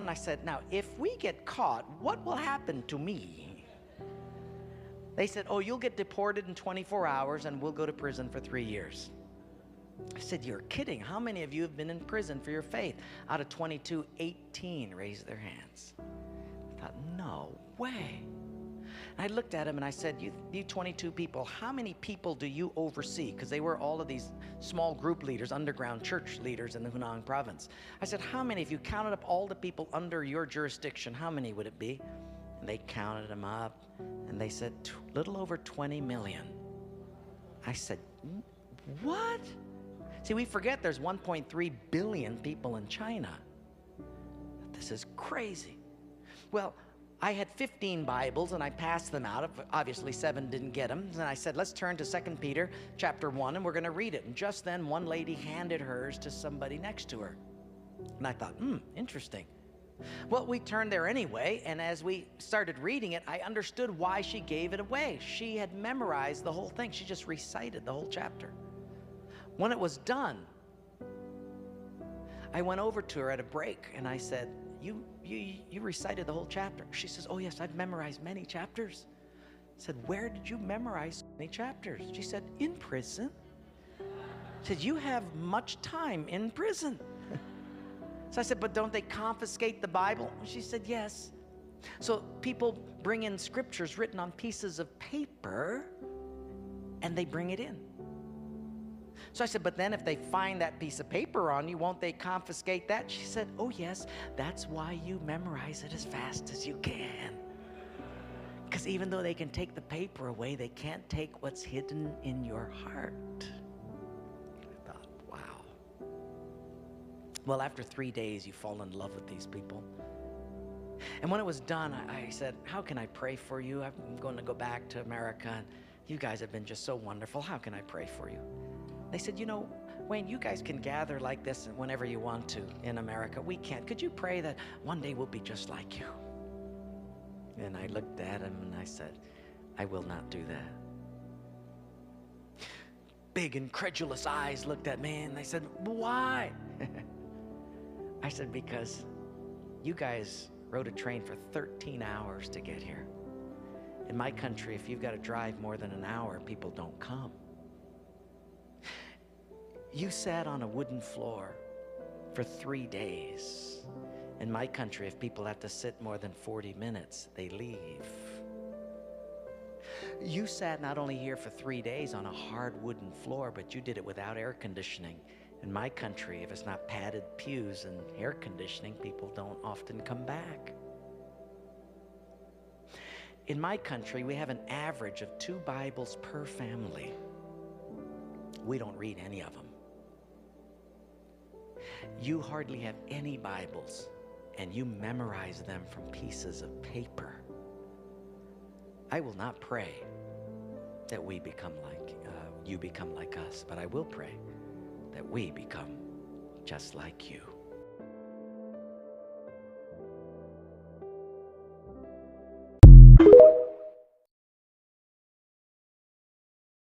and I said, now, if we get caught, what will happen to me? They said, oh, you'll get deported in 24 hours and we'll go to prison for 3 years. I said, you're kidding. How many of you have been in prison for your faith? Out of 22, 18 raised their hands. I thought, no way. And I looked at him and I said, you 22 people, how many people do you oversee? Because they were all of these small group leaders, underground church leaders in the Hunan province. I said, how many, if you counted up all the people under your jurisdiction, how many would it be? And they counted them up and they said, little over 20 million. I said, what? See, we forget there's 1.3 billion people in China. This is crazy. Well, I had 15 Bibles and I passed them out. Obviously 7 didn't get them. And I said, let's turn to 2 Peter chapter 1 and we're going to read it. And just then one lady handed hers to somebody next to her. And I thought, interesting. Well, we turned there anyway, and as we started reading it, I understood why she gave it away. She had memorized the whole thing. She just recited the whole chapter. When it was done, I went over to her at a break and I said, you recited the whole chapter. She says, oh yes, I've memorized many chapters. I said, where did you memorize so many chapters? She said, in prison. I said, you have much time in prison. So I said, but don't they confiscate the Bible? She said, yes. So people bring in scriptures written on pieces of paper and they bring it in. So I said, but then if they find that piece of paper on you, won't they confiscate that? She said, oh yes, that's why you memorize it as fast as you can. Because even though they can take the paper away, they can't take what's hidden in your heart. I thought, wow. Well, after 3 days, you fall in love with these people. And when it was done, I said, how can I pray for you? I'm going to go back to America, and you guys have been just so wonderful. How can I pray for you? They said, you know, Wayne, you guys can gather like this whenever you want to in America. We can't. Could you pray that one day we'll be just like you? And I looked at him and I said, I will not do that. Big incredulous eyes looked at me and they said, why? I said, because you guys rode a train for 13 hours to get here. In my country, if you've got to drive more than an hour, people don't come. You sat on a wooden floor for 3 days. In my country, if people have to sit more than 40 minutes, they leave. You sat not only here for 3 days on a hard wooden floor, but you did it without air conditioning. In my country, if it's not padded pews and air conditioning, people don't often come back. In my country, we have an average of 2 Bibles per family. We don't read any of them. You hardly have any Bibles, and you memorize them from pieces of paper. I will not pray that we become like, you become like us, but I will pray that we become just like you.